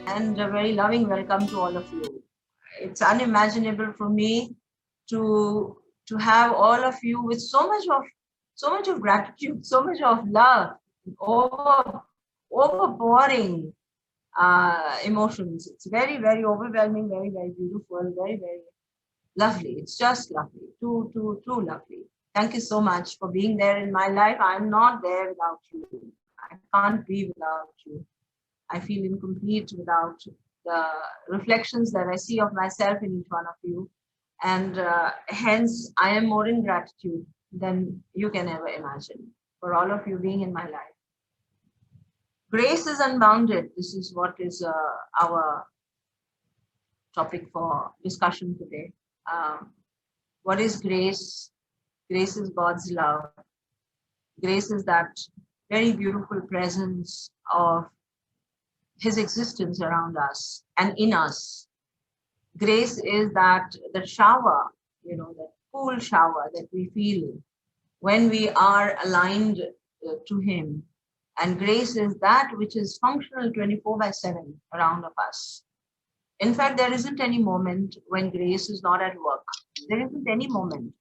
and a very loving welcome to all of you. It's unimaginable for me to have all of you with so much of gratitude, so much of love, overpouring emotions. It's very, very overwhelming, very, very beautiful, very, very lovely. It's just lovely, too lovely. Thank you so much for being there in my life. I'm not there without you. I can't be without you. I feel incomplete without the reflections that I see of myself in each one of you. And hence, I am more in gratitude than you can ever imagine for all of you being in my life. Grace is unbounded. This is what is our topic for discussion today. What is grace? Grace is God's love. Grace is that very beautiful presence of His existence around us and in us. Grace is that the shower, that cool shower that we feel when we are aligned to Him. And grace is that which is functional 24/7 around of us. In fact, there isn't any moment when grace is not at work. There isn't any moment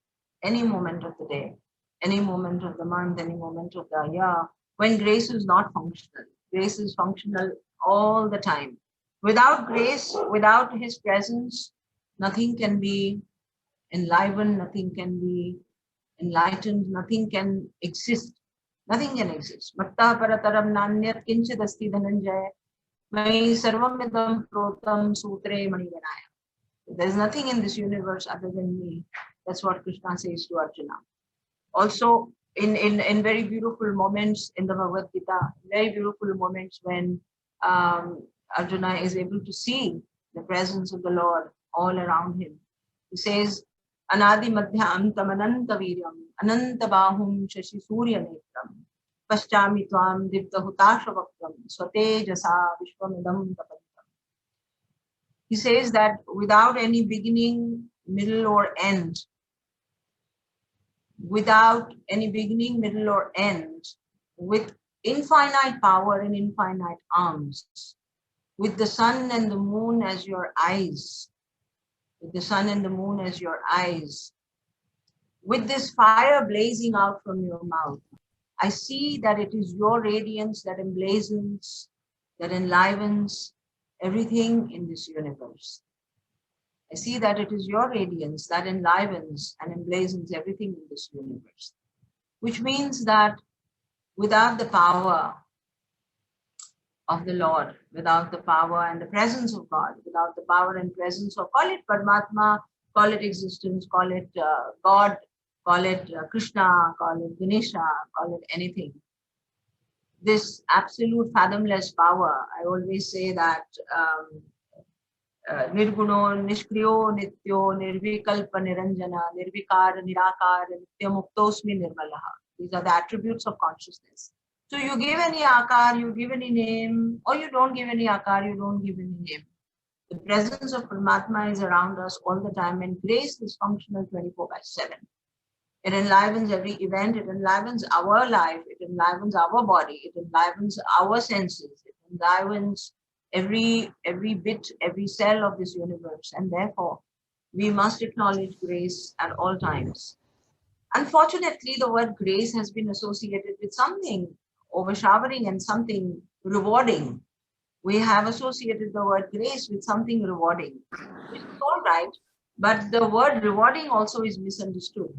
of the day, any moment of the month, any moment of the year, when grace is not functional. Grace is functional all the time. Without grace, without His presence, nothing can be enlivened, nothing can be enlightened, nothing can exist. Nothing can exist. Matta parataram nanyat kinchidasti dhananjaya. Mai sarvamidam protam sutre maniganaya. There's nothing in this universe other than me. That's what Krishna says to Arjuna. Also, in very beautiful moments in the Bhagavad Gita, very beautiful moments when Arjuna is able to see the presence of the Lord all around him. He says, Anadi madhya antam ananta viryam ananta bahum shashi surya netram paschami tvam divta hutasha vakram swatejasa vishwamidam tapantam. He says that without any beginning, middle or end, without any beginning, middle or end, with infinite power and infinite arms, with the sun and the moon as your eyes, with the sun and the moon as your eyes, with this fire blazing out from your mouth, I see that it is your radiance that emblazons, that enlivens everything in this universe. I see that it is your radiance that enlivens and emblazons everything in this universe, which means that without the power of the Lord, without the power and the presence of God, without the power and presence of, call it Paramatma, call it existence, call it God, call it Krishna, call it Ganesha, call it anything. This absolute fathomless power, I always say that Nirguno, Nishkriyo, Nityo, Nirvikalpa, Niranjana, Nirvikar, Nirakar, Nityamuktasmi, Nirmalaha. These are the attributes of consciousness. So you give any akar, you give any name, or you don't give any akar, you don't give any name. The presence of Paramatma is around us all the time, and grace is functional 24/7. It enlivens every event, it enlivens our life, it enlivens our body, it enlivens our senses, it enlivens every bit, every cell of this universe, and therefore we must acknowledge grace at all times. Unfortunately, the word grace has been associated with something overshowering and something rewarding. We have associated the word grace with something rewarding, which is all right, but the word rewarding also is misunderstood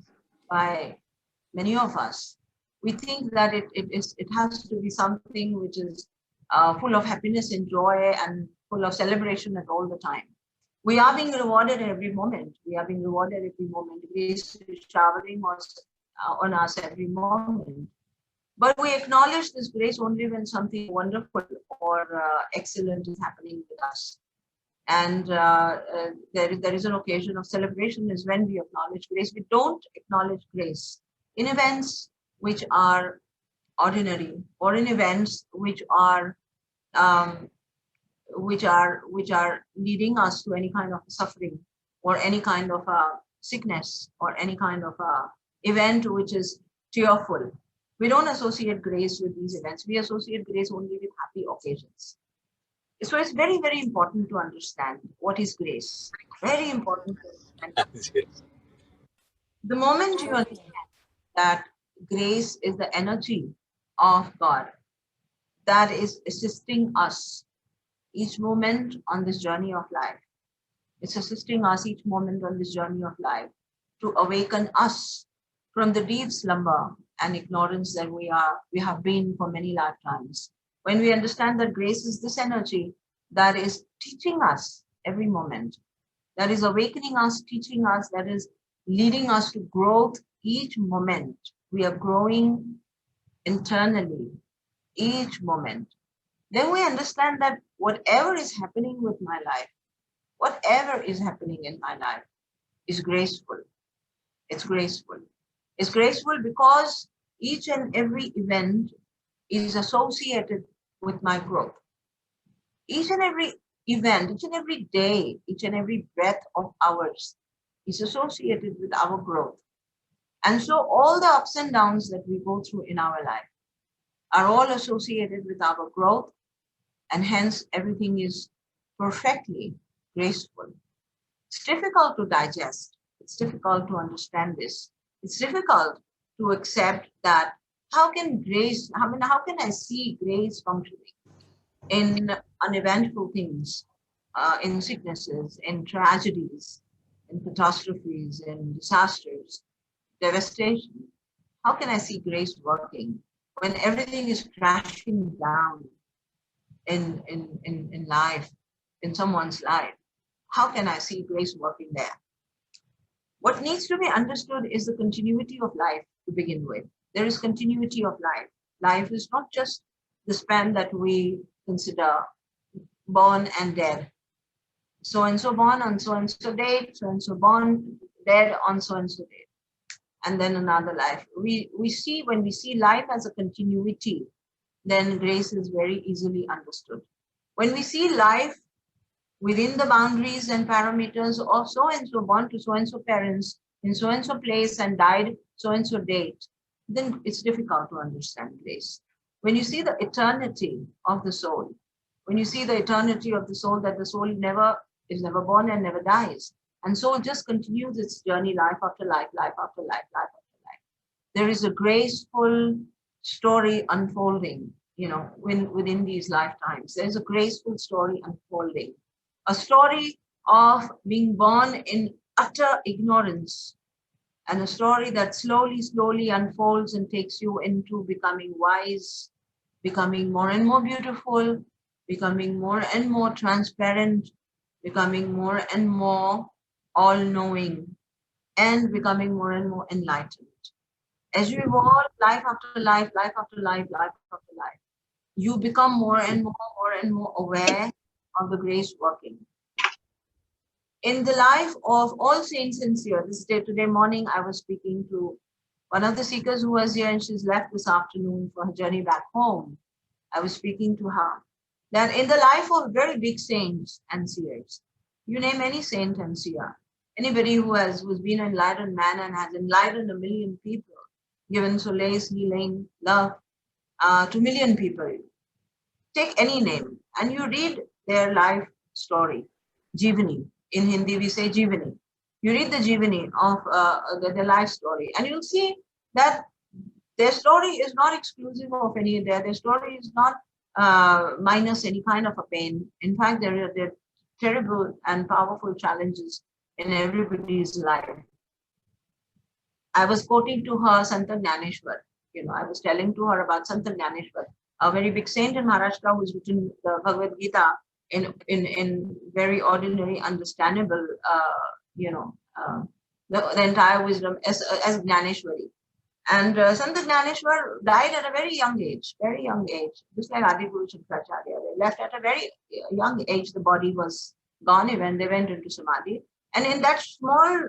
by many of us. We think that it has to be something which is full of happiness and joy and full of celebration at all the time. We are being rewarded every moment. We are being rewarded every moment. Grace is showering on us every moment. But we acknowledge this grace only when something wonderful or excellent is happening with us. And there is an occasion of celebration is when we acknowledge grace. We don't acknowledge grace in events which are ordinary or in events which are leading us to any kind of suffering or any kind of sickness or any kind of event which is tearful. We don't associate grace with these events. We associate grace only with happy occasions. So it's very, very important to understand what is grace. Very important to understand. Yes. The moment you understand that grace is the energy of God that is assisting us each moment on this journey of life. It's assisting us each moment on this journey of life to awaken us from the deep slumber and ignorance that we have been for many lifetimes. When we understand that grace is this energy that is teaching us every moment, that is awakening us, teaching us, that is leading us to growth each moment. We are growing internally each moment. Then we understand that whatever is happening with my life, whatever is happening in my life is graceful. It's graceful. It's graceful because each and every event is associated with my growth. Each and every event, each and every day, each and every breath of ours is associated with our growth. And so all the ups and downs that we go through in our life are all associated with our growth, and hence everything is perfectly graceful. It's difficult to digest. It's difficult to understand this. It's difficult to accept that how can grace, how can I see grace functioning in uneventful things, in sicknesses, in tragedies, in catastrophes, in disasters, devastation? How can I see grace working when everything is crashing down in life, in someone's life? How can I see grace working there? What needs to be understood is the continuity of life to begin with. There is continuity of life. Life is not just the span that we consider born and dead. So and so born on so and so date, so and so born, dead on so and so date, and then another life. We see, when we see life as a continuity, then grace is very easily understood. When we see life within the boundaries and parameters of so and so born to so and so parents in so and so place and died so and so date, then it's difficult to understand grace. When you see the eternity of the soul, when you see the eternity of the soul, that the soul never is never born and never dies, and soul just continues its journey life after life, life after life, life after life. There is a graceful story unfolding, within these lifetimes. There's a graceful story unfolding, a story of being born in utter ignorance, and a story that slowly, slowly unfolds and takes you into becoming wise, becoming more and more beautiful, becoming more and more transparent, becoming more and more all knowing, and becoming more and more enlightened. As you evolve life after life, life after life, life after life, you become more and more aware of the grace working. In the life of all saints sincere, this day, today morning, I was speaking to one of the seekers who was here, and she's left this afternoon for her journey back home. I was speaking to her that in the life of very big saints and seers, you name any saint and seer, anybody who's been an enlightened man and has enlightened a million people, given solace, healing, love to million people. Take any name and you read their life story, Jeevani. In Hindi, we say Jeevani. You read the Jeevani of their life story, and you'll see that their story is not exclusive of any. Their story is not minus any kind of a pain. In fact, there are terrible and powerful challenges in everybody's life. I was quoting to her Santa Jnaneshwar. I was telling to her about Santa Jnaneshwar, a very big saint in Maharashtra who's written the Bhagavad Gita in very ordinary, understandable, the entire wisdom as Jnaneshwari. And Sant Jnaneshwar died at a very young age, just like Adipuru Shankaracharya. They left at a very young age. The body was gone when they went into Samadhi. And in that small,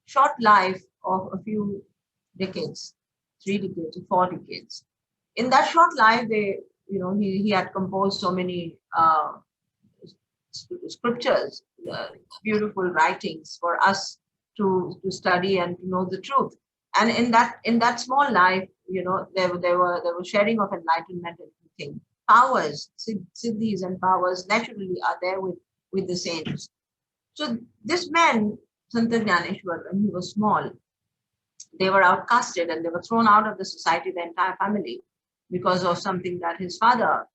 short life of a few decades, 3 decades or 4 decades, in that short life, he had composed so many scriptures, beautiful writings for us to study and to know the truth. And in that small life, there was sharing of enlightenment and everything. powers, siddhis and powers naturally are there with the saints. So this man, Santa Jnaneshwar, when he was small, they were outcasted and they were thrown out of the society, the entire family, because of something that his father,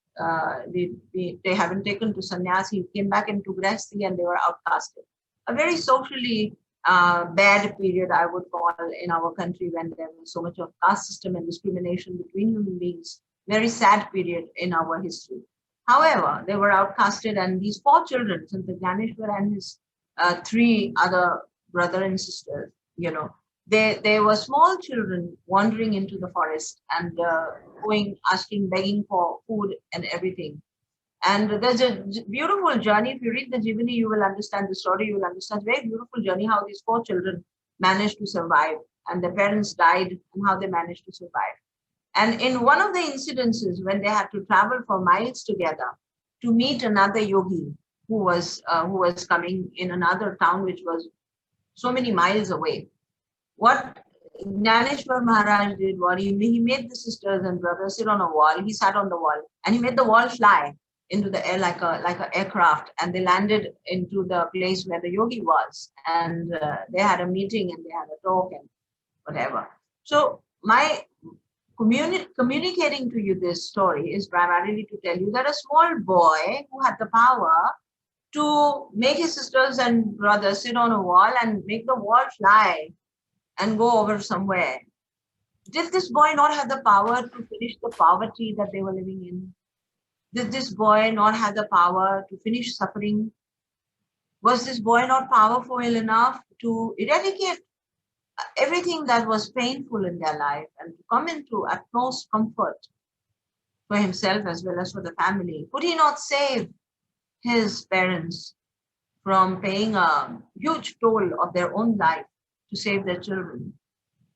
they haven't taken to sannyas. He came back into grahasthi and they were outcasted. A very socially bad period, I would call, in our country, when there was so much of caste system and discrimination between human beings. Very sad period in our history. However, they were outcasted, and these four children, Sant Jnaneshwar and his three other brother and sisters, they were small children wandering into the forest and going, asking, begging for food and everything. And there's a beautiful journey. If you read the Jivani, you will understand the story. You will understand very beautiful journey how these four children managed to survive, and their parents died, and how they managed to survive. And in one of the incidences, when they had to travel for miles together to meet another yogi who was coming in another town, which was so many miles away, what Jnaneshwar Maharaj did was he made the sisters and brothers sit on a wall. He sat on the wall and he made the wall fly into the air like a aircraft, and they landed into the place where the yogi was, and they had a meeting and they had a talk and whatever. So my communicating to you this story is primarily to tell you that a small boy who had the power to make his sisters and brothers sit on a wall and make the wall fly and go over somewhere. Did this boy not have the power to finish the poverty that they were living in? Did this boy not have the power to finish suffering? Was this boy not powerful enough to eradicate everything that was painful in their life and to come into utmost comfort for himself as well as for the family? Could he not save his parents from paying a huge toll of their own life to save their children?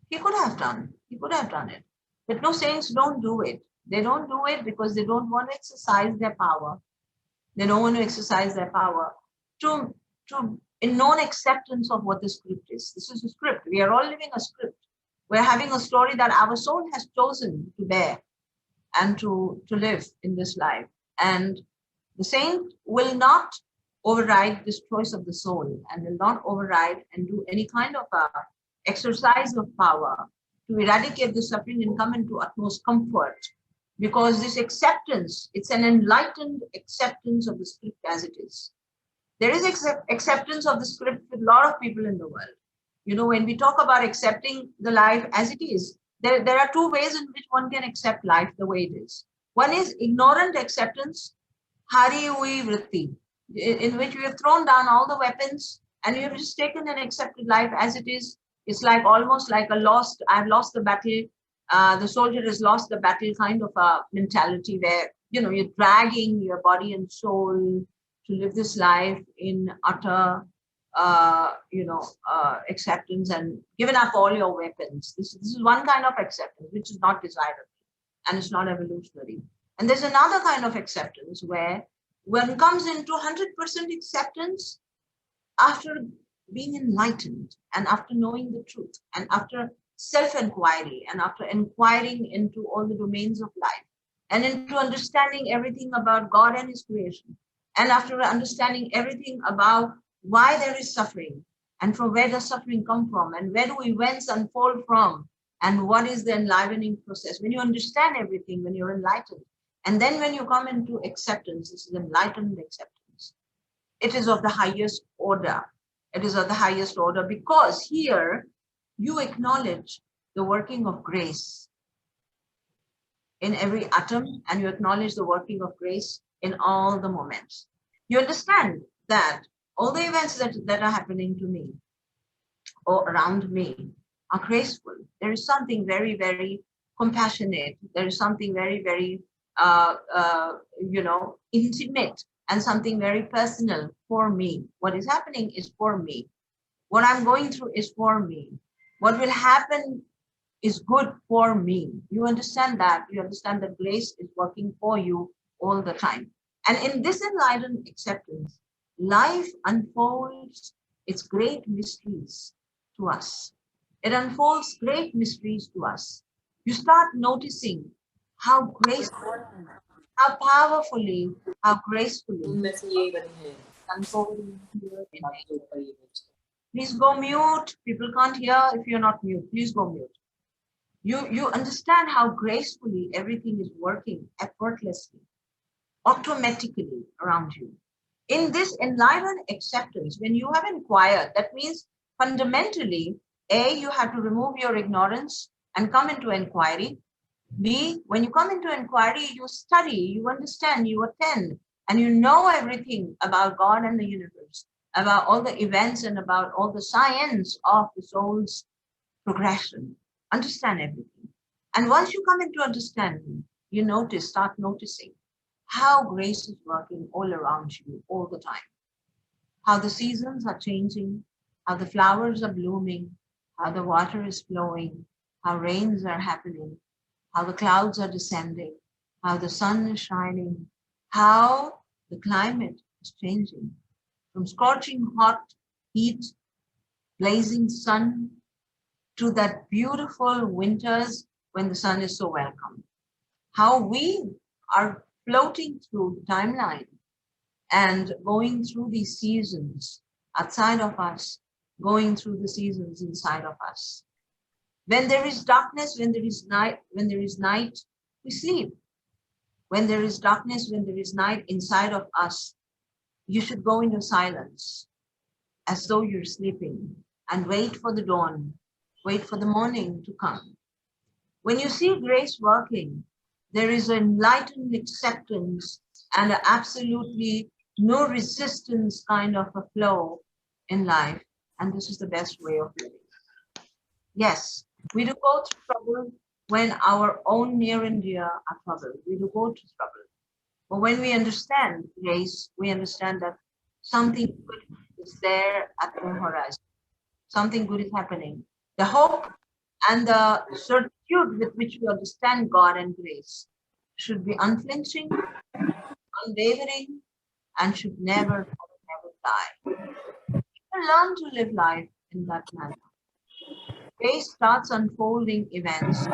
He could have done. He could have done it. But no, saints don't do it. They don't do it because they don't want to exercise their power. They don't want to exercise their power to in non-acceptance of what the script is. This is a script. We are all living a script. We're having a story that our soul has chosen to bear and to live in this life. And the saint will not override this choice of the soul and will not override and do any kind of exercise of power to eradicate the suffering and come into utmost comfort. Because this acceptance, it's an enlightened acceptance of the script as it is. There is acceptance of the script with a lot of people in the world. When we talk about accepting the life as it is, there are two ways in which one can accept life the way it is. One is ignorant acceptance, hari hui vritti, in which we have thrown down all the weapons and we have just taken and accepted life as it is. It's like almost like I've lost the battle. The soldier has lost the battle kind of a mentality where, you're dragging your body and soul to live this life in utter, acceptance and giving up all your weapons. This is one kind of acceptance, which is not desirable and it's not evolutionary. And there's another kind of acceptance where one comes into 100% acceptance after being enlightened and after knowing the truth and after self-inquiry and after inquiring into all the domains of life and into understanding everything about God and his creation and after understanding everything about why there is suffering and from where does suffering come from and where do events unfold from and what is the enlivening process. When you understand everything, when you're enlightened, and then when you come into acceptance, this is enlightened acceptance. It is of the highest order. It is of the highest order because here you acknowledge the working of grace in every atom and you acknowledge the working of grace in all the moments. You understand that all the events that are happening to me or around me are graceful. There is something very, very compassionate. There is something very, very, intimate and something very personal for me. What is happening is for me. What I'm going through is for me. What will happen is good for me. You understand that. You understand that grace is working for you all the time. And in this enlightened acceptance, life unfolds its great mysteries to us. It unfolds great mysteries to us. You start noticing how graceful, how powerfully, how gracefully उनमें से यही बनी है unfolding here in आपके nature. ऊपर ये बच्चे Please go mute. People can't hear if you're not mute. Please go mute. You understand how gracefully everything is working effortlessly, automatically around you. In this enlightened acceptance, when you have inquired, that means fundamentally, A, you have to remove your ignorance and come into inquiry. B, when you come into inquiry, you study, you understand, you attend, and you know everything about God and the universe, about all the events and about all the science of the soul's progression. Understand everything. And once you come into understanding, you start noticing how grace is working all around you all the time, how the seasons are changing, how the flowers are blooming, how the water is flowing, how rains are happening, how the clouds are descending, how the sun is shining, how the climate is changing from scorching hot heat, blazing sun, to that beautiful winters when the sun is so welcome. How we are floating through the timeline and going through these seasons outside of us, going through the seasons inside of us. When there is darkness, when there is night, we sleep. When there is darkness, when there is night inside of us, you should go into silence as though you're sleeping and wait for the dawn, wait for the morning to come. When you see grace working, there is an enlightened acceptance and absolutely no resistance kind of a flow in life. And this is the best way of living. Yes, we do go through trouble when our own near and dear are troubled. We do go through trouble. But when we understand grace, we understand that something good is there at the horizon. Something good is happening. The hope and the certitude with which we understand God and grace should be unflinching, unwavering, and should never, never die. We learn to live life in that manner. Grace starts unfolding events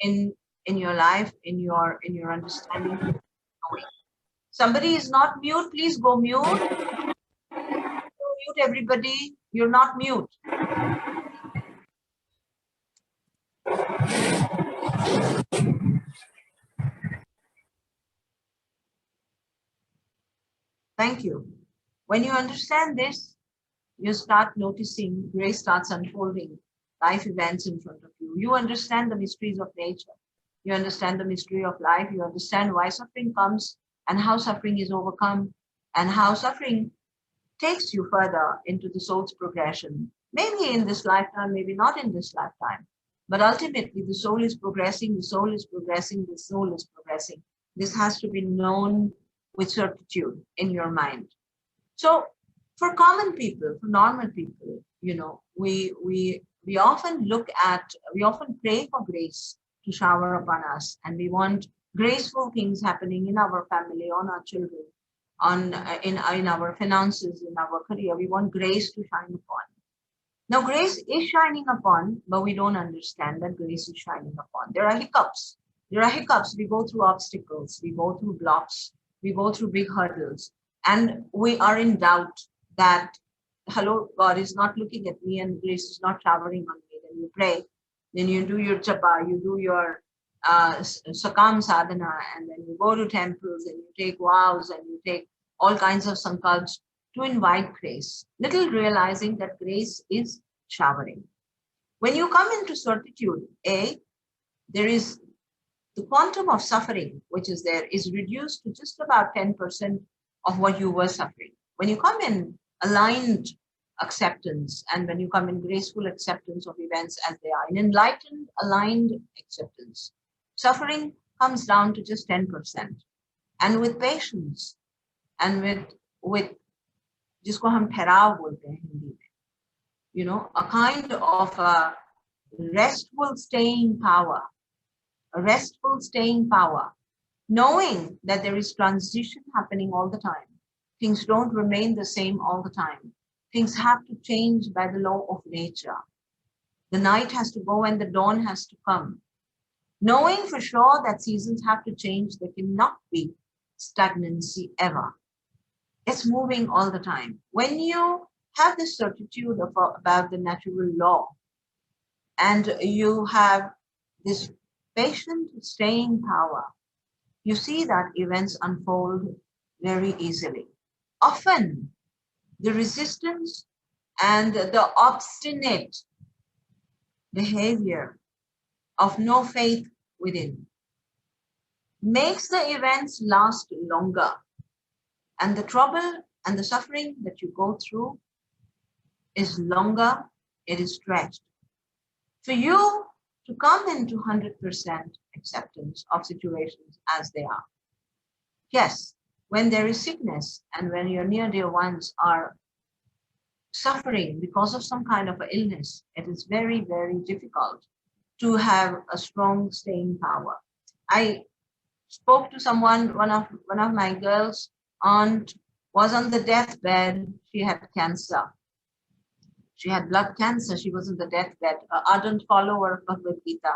in your life, in your understanding, knowing. Somebody is not mute, please go mute. Go mute, everybody. You're not mute. Thank you. When you understand this, you start noticing grace starts unfolding life events in front of you. You understand the mysteries of nature. You understand the mystery of life. You understand why suffering comes and how suffering is overcome and how suffering takes you further into the soul's progression. Maybe in this lifetime, maybe not in this lifetime. But ultimately, the soul is progressing, the soul is progressing, the soul is progressing. This has to be known with certitude in your mind. So for common people, for normal people, we often we often pray for grace to shower upon us, and we want graceful things happening in our family, on our children, on in our finances, in our career. We want grace to shine upon. Now, grace is shining upon, but we don't understand that grace is shining upon. There are hiccups. There are hiccups. We go through obstacles. We go through blocks. We go through big hurdles. And we are in doubt that, hello, God is not looking at me and grace is not showering on me. Then you pray. Then you do your japa. You do your sakam sadhana. And then you go to temples and you take vows and you take all kinds of sankalps to invite grace, little realizing that grace is showering. When you come into certitude, there is the quantum of suffering which is there is reduced to just about 10% of what you were suffering. When you come in aligned acceptance and when you come in graceful acceptance of events as they are, in enlightened, aligned acceptance, suffering comes down to just 10%. And with patience and with जिसको हम ठहराव बोलते हैं हिंदी में, a kind of a restful staying power, knowing that there is transition happening all the time. Things don't remain the same all the time. Things have to change by the law of nature. The night has to go and the dawn has to come. Knowing for sure that seasons have to change, there cannot be stagnancy ever. It's moving all the time. When you have this certitude about the natural law, and you have this patient staying power, you see that events unfold very easily. Often, the resistance and the obstinate behavior of no faith within makes the events last longer, and the trouble and the suffering that you go through is longer, it is stretched. For you to come into 100% acceptance of situations as they are. Yes, when there is sickness and when your near dear ones are suffering because of some kind of illness, it is very, very difficult to have a strong staying power. I spoke to someone, one of my girls' aunt was on the deathbed. She had cancer. She had blood cancer. She was on the deathbed, an ardent follower of Bhagavad Gita.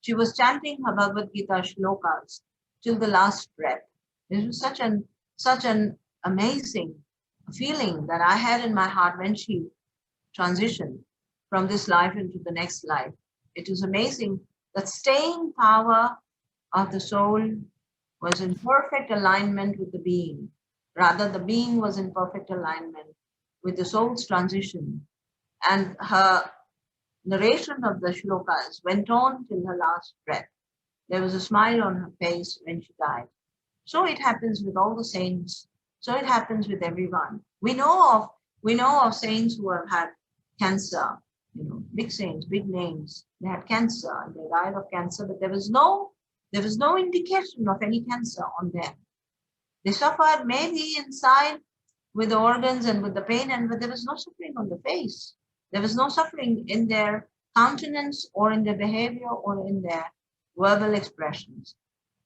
She was chanting her Bhagavad Gita shlokas till the last breath. It was such an amazing feeling that I had in my heart when she transitioned from this life into the next life. It is amazing that staying power of the soul was in perfect alignment with the being. Rather, the being was in perfect alignment with the soul's transition. And her narration of the shlokas went on till her last breath. There was a smile on her face when she died. So it happens with all the saints. So it happens with everyone. We know of saints who have had cancer, big saints, big names. They had cancer and they died of cancer, but there was no indication of any cancer on them. They suffered maybe inside with the organs and with the pain, but there was no suffering on the face. There was no suffering in their countenance or in their behavior or in their verbal expressions.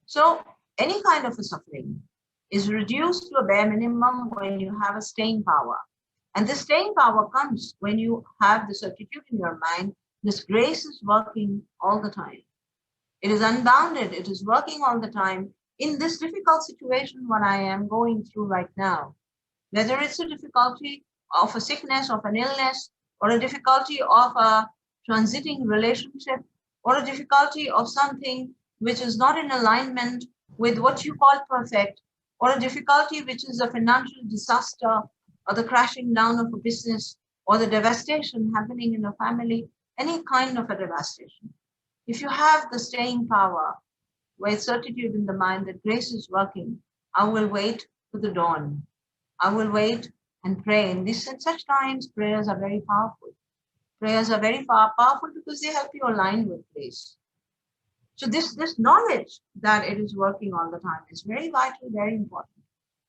So any kind of a suffering is reduced to a bare minimum when you have a staying power. And this staying power comes when you have the certitude in your mind. This grace is working all the time. It is unbounded. It is working all the time in this difficult situation what I am going through right now. Whether it's a difficulty of a sickness, of an illness, or a difficulty of a transiting relationship, or a difficulty of something which is not in alignment with what you call perfect, or a difficulty which is a financial disaster, or the crashing down of a business, or the devastation happening in a family, any kind of a devastation. If you have the staying power, with certitude in the mind that grace is working, I will wait for the dawn. I will wait and pray. And at such times, prayers are very powerful. Prayers are very powerful because they help you align with grace. So this knowledge that it is working all the time is very vital, very important.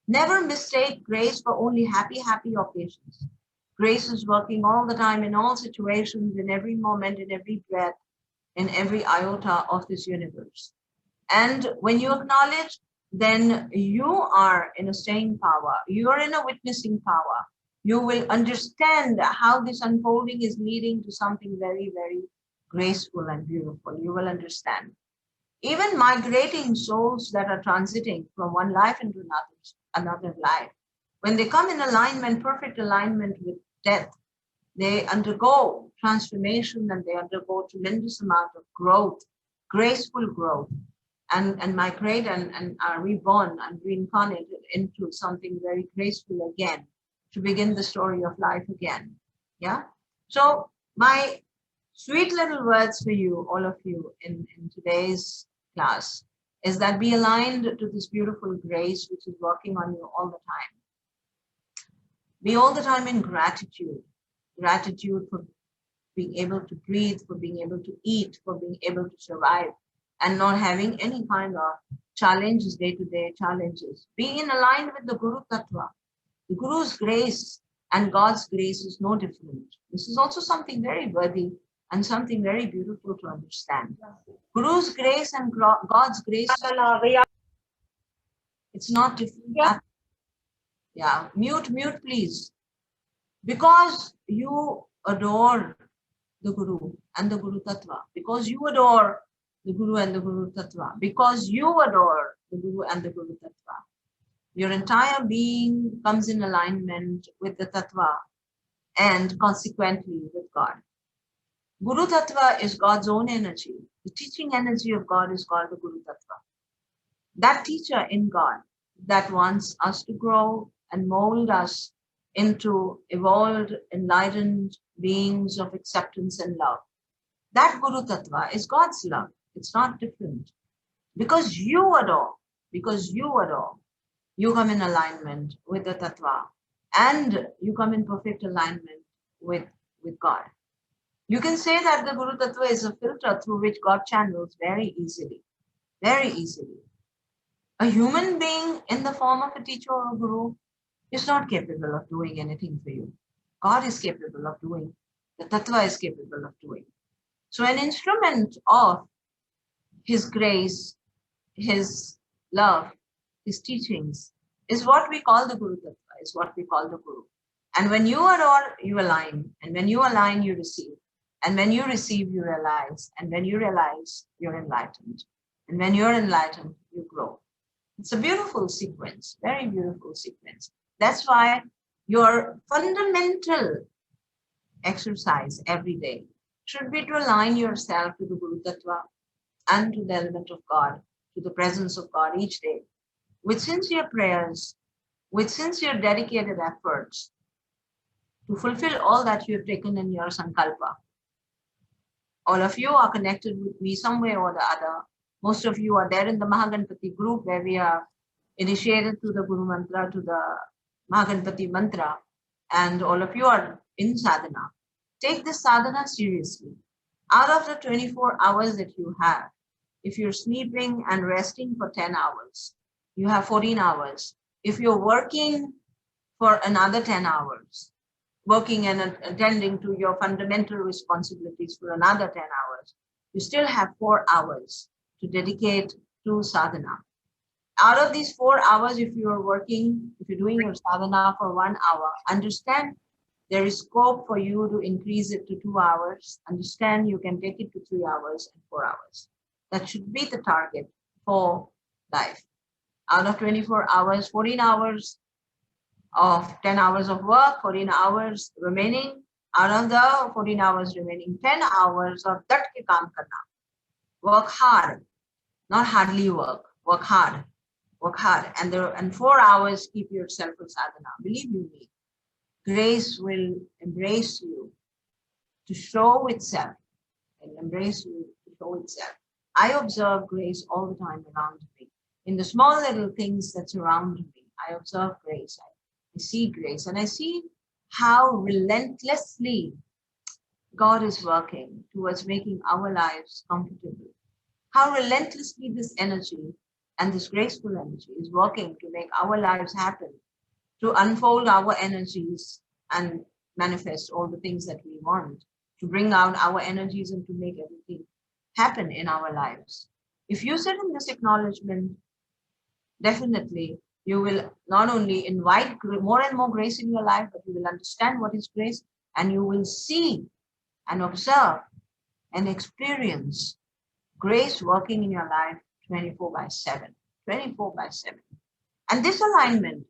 Never mistake grace for only happy occasions. Grace is working all the time in all situations, in every moment, in every breath, in every iota of this universe. And when you acknowledge, then you are in a staying power. You are in a witnessing power. You will understand how this unfolding is leading to something very, very graceful and beautiful. You will understand. Even migrating souls that are transiting from one life into another life, when they come in alignment, perfect alignment with death, they undergo transformation and they undergo tremendous amount of growth, graceful growth, and migrate and are reborn and reincarnated into something very graceful again, to begin the story of life again. Yeah. So my sweet little words for you, all of you in today's class, is that be aligned to this beautiful grace which is working on you all the time. Be all the time in gratitude. Gratitude for being able to breathe, for being able to eat, for being able to survive, and not having any kind of challenges, day-to-day challenges. Being in aligned with the Guru Tattva. The Guru's grace and God's grace is no different. This is also something very worthy and something very beautiful to understand. Guru's grace and God's grace, it's not different. Yeah, mute, please. Because you adore the Guru and the Guru Tattva, because you adore the Guru and the Guru Tattva, because you adore the Guru and the Guru Tattva, your entire being comes in alignment with the Tattva and consequently with God. Guru Tattva is God's own energy. The teaching energy of God is called the Guru Tattva. That teacher in God that wants us to grow and mold us into evolved, enlightened beings of acceptance and love. That Guru Tattva is God's love. It's not different. Because you adore, you come in alignment with the Tattva and you come in perfect alignment with God. You can say that the Guru Tattva is a filter through which God channels very easily, very easily. A human being in the form of a teacher or a guru is not capable of doing anything for you. God is capable of doing, the Tattva is capable of doing. So an instrument of His grace, His love, His teachings is what we call the Guru Tattva, is what we call the Guru. And when you adore, you align. And when you align, you receive. And when you receive, you realize. And when you realize, you're enlightened. And when you're enlightened, you grow. It's a beautiful sequence, very beautiful sequence. That's why your fundamental exercise every day should be to align yourself to the Guru Tattva and to the element of God, to the presence of God each day, with sincere prayers, with sincere dedicated efforts to fulfill all that you have taken in your sankalpa. All of you are connected with me some way or the other. Most of you are there in the Mahaganpati group where we are initiated to the Guru Mantra, to the Mahaganpati Mantra, and all of you are in sadhana. Take this sadhana seriously. Out of the 24 hours that you have, if you're sleeping and resting for 10 hours, you have 14 hours. If you're working for another 10 hours, working and attending to your fundamental responsibilities for another 10 hours, you still have 4 hours to dedicate to sadhana. Out of these 4 hours, if you're working, if you're doing your sadhana for 1 hour, understand there is scope for you to increase it to 2 hours. Understand you can take it to 3 hours and 4 hours. That should be the target for life. Out of 24 hours, 14 hours of 10 hours of work, 14 hours remaining. Out of the 14 hours remaining, 10 hours of dat ke kaam karna. Work hard, not hardly work. Work hard, and 4 hours keep yourself for sadhana. Believe you me, grace will embrace you to show itself, and embrace you to show itself. I observe grace all the time around me. In the small little things that surround me, I observe grace. I see grace, and I see how relentlessly God is working towards making our lives comfortable. How relentlessly this energy and this graceful energy is working to make our lives happen, to unfold our energies and manifest all the things that we want, to bring out our energies and to make everything happen in our lives. If you sit in this acknowledgement, definitely you will not only invite more and more grace in your life, but you will understand what is grace, and you will see and observe and experience grace working in your life 24/7, 24/7. And this alignment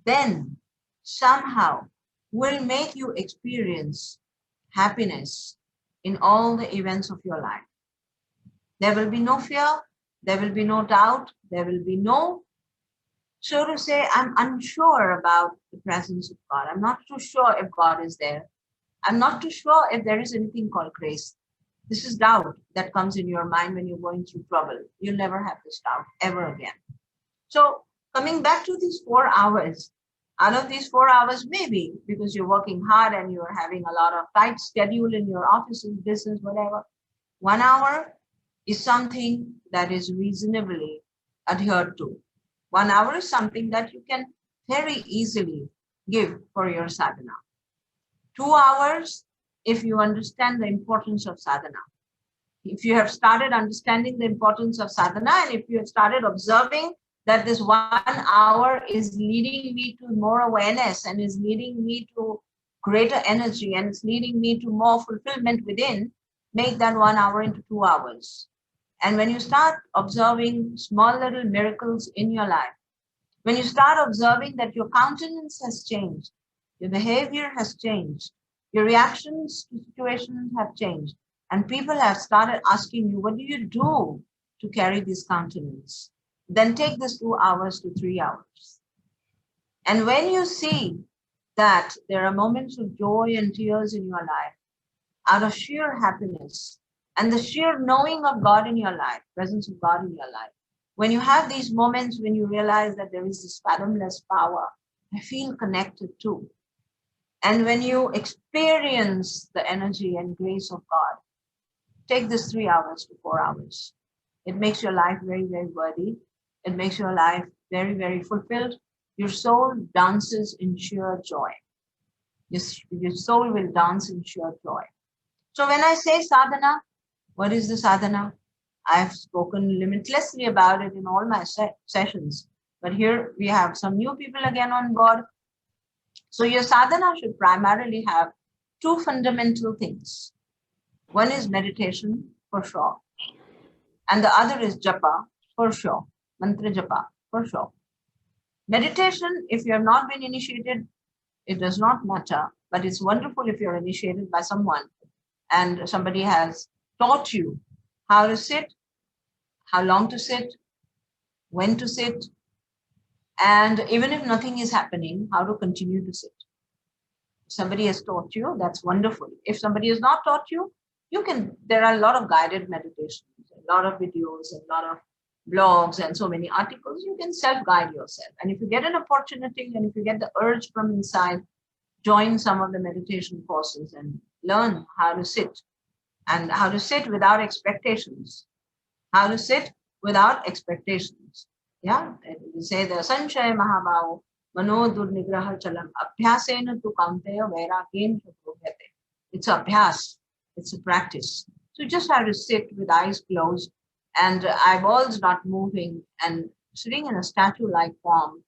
then somehow will make you experience happiness in all the events of your life. There will be no fear, there will be no doubt, there will be no, so to say, I'm unsure about the presence of God. I'm not too sure if God is there. I'm not too sure if there is anything called grace. This is doubt that comes in your mind when you're going through trouble. You'll never have this doubt ever again. So coming back to these 4 hours, out of these 4 hours, maybe because you're working hard and you're having a lot of tight schedule in your offices, business, whatever, 1 hour is something that is reasonably adhered to. 1 hour is something that you can very easily give for your sadhana. 2 hours, if you understand the importance of sadhana. If you have started understanding the importance of sadhana, and if you have started observing that this 1 hour is leading me to more awareness and is leading me to greater energy and it's leading me to more fulfillment within, make that 1 hour into 2 hours. And when you start observing small little miracles in your life, when you start observing that your countenance has changed, your behavior has changed, your reactions to situations have changed, and people have started asking you, what do you do to carry this countenance? Then take this 2 hours to 3 hours. And when you see that there are moments of joy and tears in your life, out of sheer happiness and the sheer knowing of God in your life, presence of God in your life, when you have these moments when you realize that there is this fathomless power, I feel connected to. And when you experience the energy and grace of God, take this 3 hours to 4 hours. It makes your life very, very worthy. It makes your life very, very fulfilled. Your soul dances in sheer joy. Your soul will dance in sheer joy. So when I say sadhana, what is the sadhana? I've spoken limitlessly about it in all my sessions. But here we have some new people again on board. So your sadhana should primarily have two fundamental things. One is meditation, for sure. And the other is japa, for sure. Mantra japa, for sure. Meditation, if you have not been initiated, it does not matter. But it's wonderful if you're initiated by someone and somebody has taught you how to sit, how long to sit, when to sit, and even if nothing is happening, how to continue to sit. If somebody has taught you, that's wonderful. If somebody has not taught you, there are a lot of guided meditations, a lot of videos, a lot of blogs, and so many articles. You can self-guide yourself. And if you get an opportunity and if you get the urge from inside, join some of the meditation courses and learn how to sit and how to sit without expectations. How to sit without expectations. Yeah, we say the Sanshaya Mahabhavo, Mano Durnigraha Chalam, Abhyasena tu Kaunteya Vairagyen Chakrobhyate. It's a abhyas, it's a practice. So you just have to sit with eyes closed and eyeballs not moving and sitting in a statue-like form,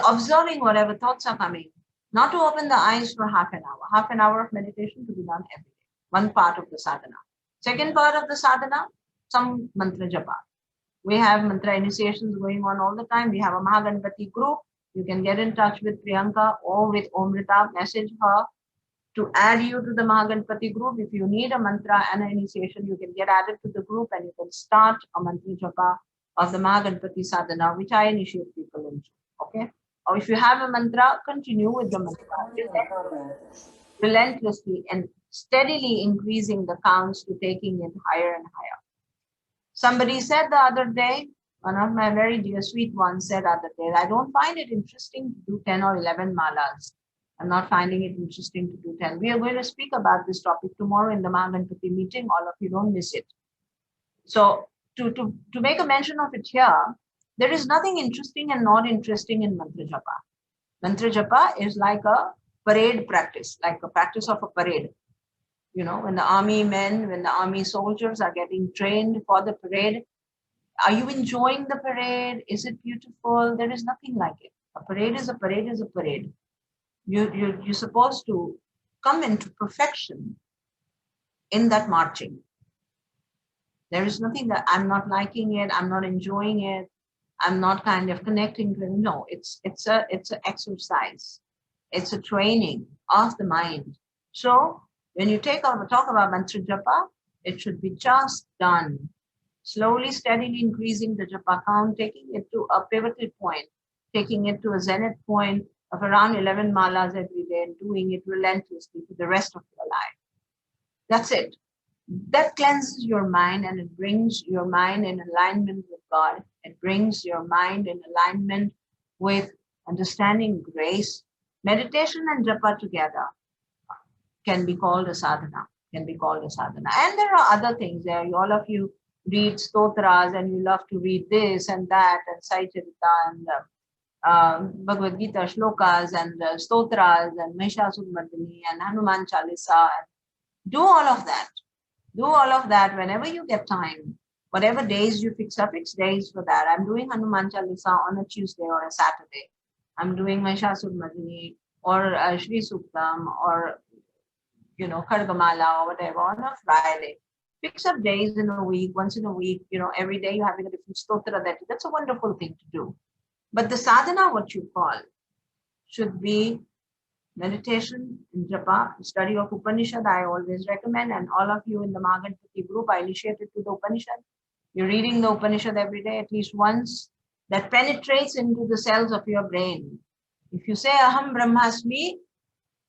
observing whatever thoughts are coming, not to open the eyes for half an hour of meditation to be done every day. One part of the sadhana. Second part of the sadhana, some mantra japa. We have mantra initiations going on all the time. We have a Mahaganpati group. You can get in touch with Priyanka or with Omrita, message her to add you to the Mahaganpati group. If you need a mantra and an initiation, you can get added to the group and you can start a mantra japa of the Mahaganpati sadhana, which I initiate people into. Okay? Or if you have a mantra, continue with the mantra relentlessly and steadily increasing the counts to taking it higher and higher. Somebody said the other day, one of my very dear sweet ones said the other day, I don't find it interesting to do 10 or 11 malas. I'm not finding it interesting to do 10. We are going to speak about this topic tomorrow in the Mahaganpati meeting. All of you don't miss it. So to make a mention of it here, there is nothing interesting and not interesting in mantra japa. Mantra japa is like a parade practice, like a practice of a parade. You know, when the army men, when the army soldiers are getting trained for the parade, are you enjoying the parade? Is it beautiful? There is nothing like it. A parade is a parade is a parade. You're supposed to come into perfection in that marching. There is nothing that I'm not liking it, I'm not enjoying it, I'm not kind of connecting to it. No, it's an exercise. It's a training of the mind. So when you talk about mantra japa, it should be just done. Slowly, steadily increasing the japa count, taking it to a pivotal point, taking it to a zenith point of around 11 malas every day and doing it relentlessly for the rest of your life. That's it. That cleanses your mind and it brings your mind in alignment with God. It brings your mind in alignment with understanding grace. Meditation and japa together can be called a sadhana, And there are other things there. All of you read stotras and you love to read this and that and Sai Charita and Bhagavad Gita shlokas and stotras and Mahishasura and Hanuman Chalisa. Do all of that. Do all of that whenever you get time. Whatever days you fix days for that. I'm doing Hanuman Chalisa on a Tuesday or a Saturday. I'm doing Mahishasura or Shri Suktam or Khargamala or whatever on a Friday. Fix up days in a week, once in a week, every day you're having a different stotra. That's a wonderful thing to do. But the sadhana, what you call, should be meditation, japa, study of Upanishad. I always recommend, and all of you in the Maghanpati group, I initiated to the Upanishad. You're reading the Upanishad every day, at least once. That penetrates into the cells of your brain. If you say Aham Brahmasmi,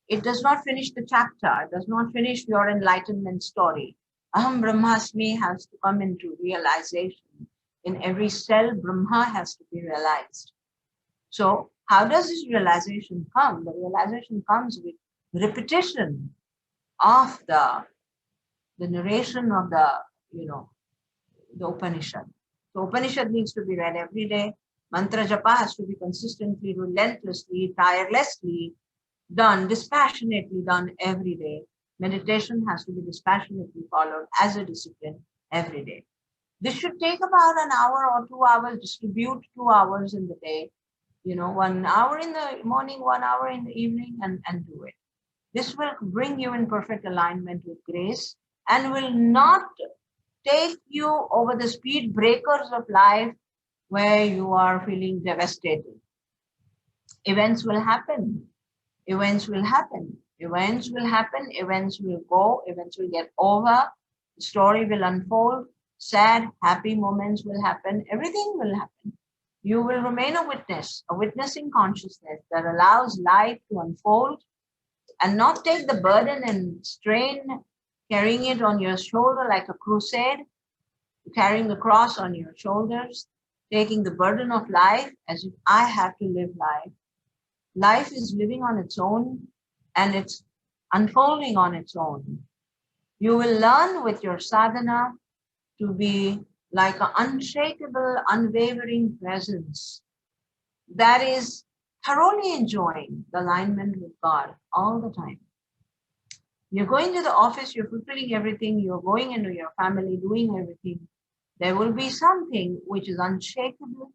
it does not finish the chapter, it does not finish your enlightenment story. Aham Brahmasmi has to come into realization. In every cell, Brahma has to be realized. So how does this realization come? The realization comes with repetition of the narration of the Upanishad. So Upanishad needs to be read every day. Mantra japa has to be consistently, relentlessly, tirelessly done, dispassionately done every day. Meditation has to be dispassionately followed as a discipline every day. This should take about an hour or 2 hours, distribute 2 hours in the day, 1 hour in the morning, 1 hour in the evening, and do it. This will bring you in perfect alignment with grace and will not take you over the speed breakers of life where you are feeling devastated. Events will happen. Events will happen. Events will happen. Events will go. Events will get over. The story will unfold. Sad, happy moments will happen. Everything will happen. You will remain a witnessing consciousness that allows life to unfold and not take the burden and strain, carrying it on your shoulder like a crusade, carrying the cross on your shoulders, taking the burden of life as if I have to live life. Life is living on its own and it's unfolding on its own. You will learn with your sadhana to be like an unshakable, unwavering presence that is thoroughly enjoying the alignment with God all the time. You're going to the office, you're fulfilling everything, you're going into your family, doing everything. There will be something which is unshakable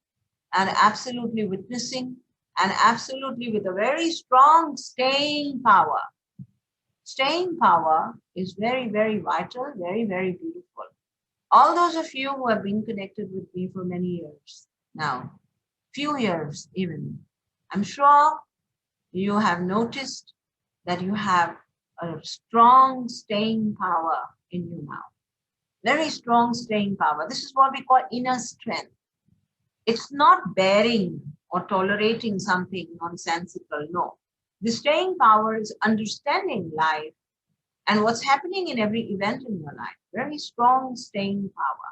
and absolutely witnessing and absolutely with a very strong staying power. Staying power is very, very vital, very, very beautiful. All those of you who have been connected with me for many years now, few years even, I'm sure you have noticed that you have a strong staying power in you now. Very strong staying power. This is what we call inner strength. It's not bearing or tolerating something nonsensical. No. The staying power is understanding life and what's happening in every event in your life. Very strong staying power.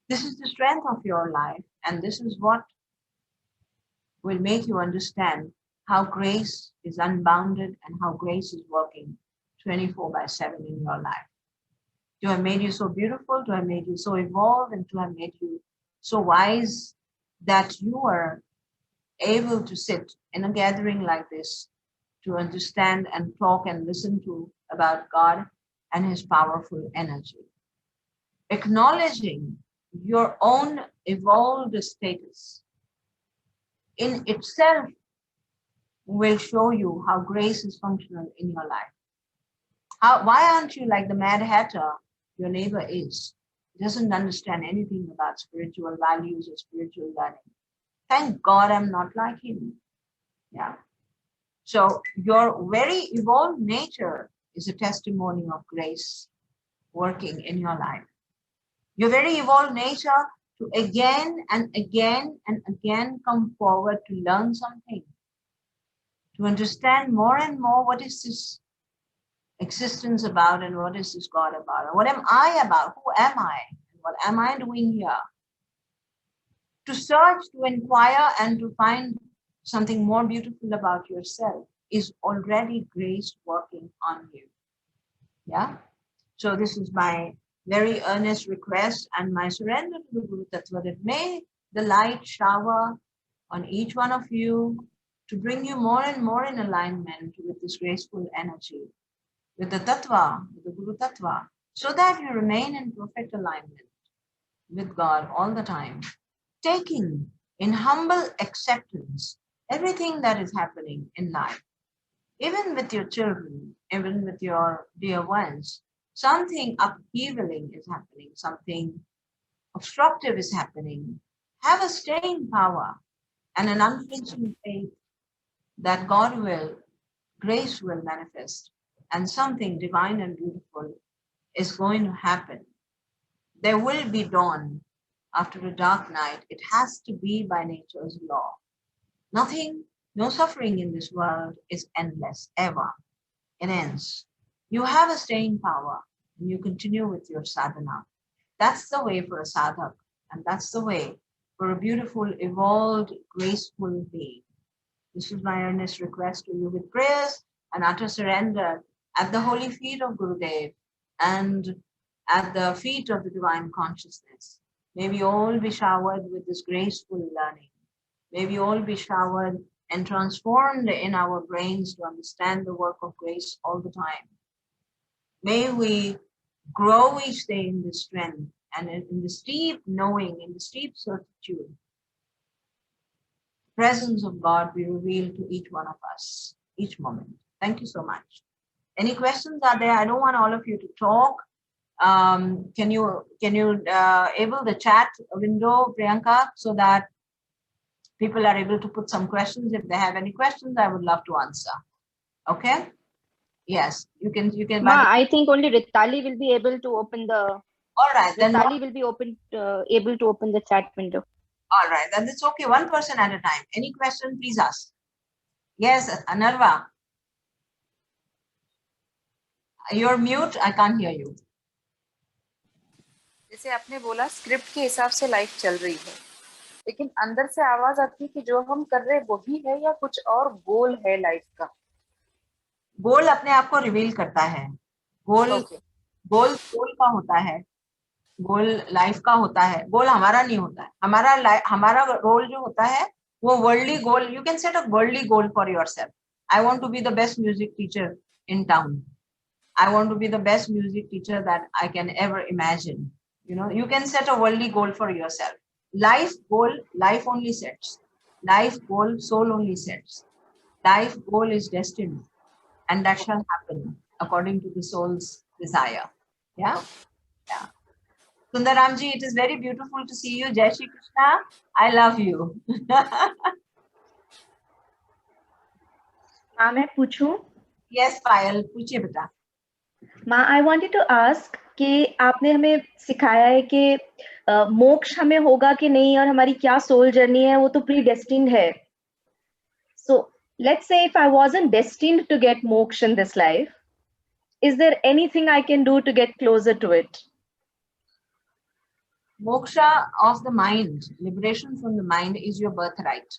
This is the strength of your life, and this is what will make you understand how grace is unbounded and how grace is working 24/7 in your life. To have made you so beautiful, to have made you so evolved, and to have made you so wise that you are able to sit in a gathering like this to understand and talk and listen to about God and his powerful energy. Acknowledging your own evolved status in itself will show you how grace is functional in your life. Why aren't you like the Mad Hatter your neighbor is? He doesn't understand anything about spiritual values or spiritual learning. Thank God I'm not like him. Yeah. So your very evolved nature is a testimony of grace working in your life. Your very evolved nature to again and again and again come forward to learn something, to understand more and more what is this existence about and what is this God about and what am I about, who am I, and what am I doing here? To search, to inquire, and to find something more beautiful about yourself is already grace working on you. Yeah. So this is my very earnest request and my surrender to the Guru Tattva that may the light shower on each one of you to bring you more and more in alignment with this graceful energy, with the Tattva, with the Guru Tattva, so that you remain in perfect alignment with God all the time, taking in humble acceptance everything that is happening in life, even with your children, even with your dear ones. something upheavaling is happening, something obstructive is happening, have a staying power and an unflinching faith that God will, grace will manifest, and something divine and beautiful is going to happen. There will be dawn after a dark night. It has to be by nature's law. Nothing, no suffering in this world is endless, ever. It ends. You have a staying power and you continue with your sadhana. That's the way for a sadhak, and that's the way for a beautiful, evolved, graceful being. This is my earnest request to you with prayers and utter surrender at the holy feet of Gurudev and at the feet of the divine consciousness. May we all be showered with this graceful learning. May we all be showered and transformed in our brains to understand the work of grace all the time. May we grow each day in this strength and in this deep knowing, in this deep certitude. Presence of God be revealed to each one of us, each moment. Thank you so much. Any questions are there? I don't want all of you to talk. Can you able the chat window, Priyanka, so that people are able to put some questions? If they have any questions, I would love to answer. Okay. Yes, you can. Ma, I think only Ritali will be able to open the. All right, then. Ritali will be able to open the chat window. All right, then it's okay. One person at a time. Any question, please ask. Yes, Anarva. You're mute. I can't hear you. जैसे आपने बोला script के हिसाब से life चल रही है, लेकिन अंदर से आवाज आती है कि जो हम कर रहे हैं वही है या कुछ और गोल है लाइफ का? गोल अपने आप को रिवील करता है. गोल गोल का होता है, गोल लाइफ का होता है, गोल हमारा नहीं होता है. हमारा रोल जो होता है वो worldly goal. You can set a worldly goal for yourself. I want to be the best music teacher in town. I want to be the best music teacher that I can ever imagine. You know, you can set a worldly goal for yourself. Life goal, life only sets. Life goal, soul only sets. Life goal is destined, and that shall happen according to the soul's desire. Yeah? Yeah. Sundaramji, it is very beautiful to see you. Jai Shri Krishna. I love you. मैं पूछूं? Yes, Payal. पूछिए बेटा. माँ, I wanted to ask कि आपने हमें सिखाया है कि मोक्ष हमें होगा कि नहीं और हमारी क्या सोल जर्नी है वो तो प्री डेस्टिन्ड है. So let's say if I wasn't destined to get moksha in this life, is there anything I can do to get closer to it? Moksha of the mind, liberation from the mind, is your birthright.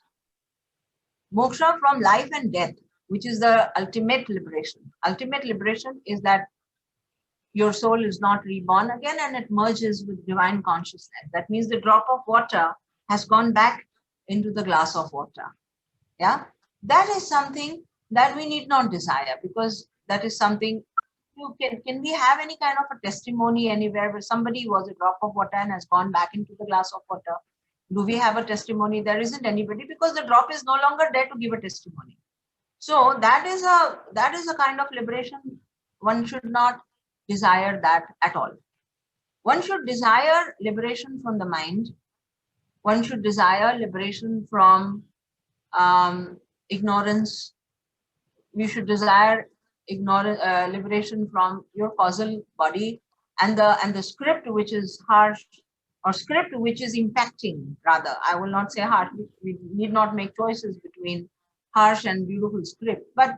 Moksha from life and death, which is the ultimate liberation. Ultimate liberation is that your soul is not reborn again and it merges with divine consciousness. That means the drop of water has gone back into the glass of water. Yeah, that is something that we need not desire, because that is something you can we have any kind of a testimony anywhere where somebody was a drop of water and has gone back into the glass of water? Do we have a testimony? There isn't anybody, because the drop is no longer there to give a testimony. So that is a kind of liberation. One should not desire that at all. One should desire liberation from the mind. One should desire liberation from ignorance. You should desire liberation from your causal body and the script which is harsh, or script which is impacting. Rather, I will not say harsh. We need not make choices between harsh and beautiful script, but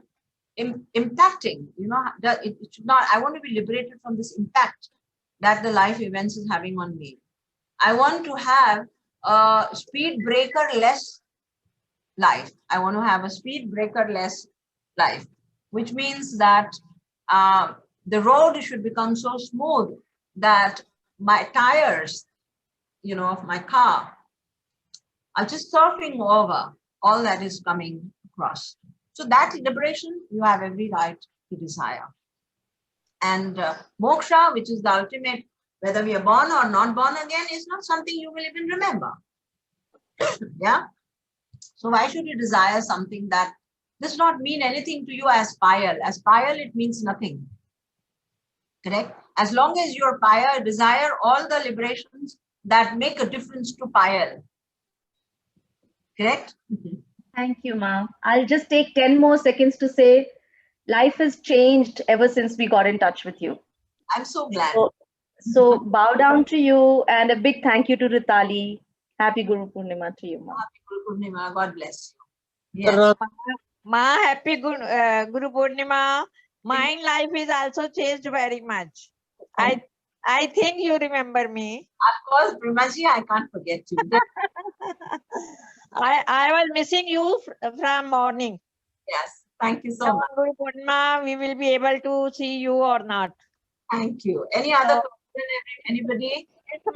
impacting, it should not. I want to be liberated from this impact that the life events is having on me. I want to have a speed breaker less life. I want to have a speed breaker less life, which means that the road should become so smooth that my tires, of my car are just surfing over all that is coming across. So that liberation, you have every right to desire. And moksha, which is the ultimate, whether we are born or not born again, is not something you will even remember. Yeah. So why should you desire something that does not mean anything to you as Payal? As Payal, it means nothing. Correct? As long as you're Payal, desire all the liberations that make a difference to Payal. Correct? Thank you, Ma. I'll just take 10 more seconds to say life has changed ever since we got in touch with you. I'm so glad. So bow down to you, and a big thank you to Ritali. Happy Guru Purnima to you, Ma. Happy Guru Purnima. God bless you. Yes. Ma, happy Guru Purnima. My life is also changed very much. I think you remember me. Of course, Primaji, I can't forget you. I was missing you from morning. Yes. Thank you so Now, much. Guru Purnima, we will be able to see you or not. Thank you. Any other question? Anybody?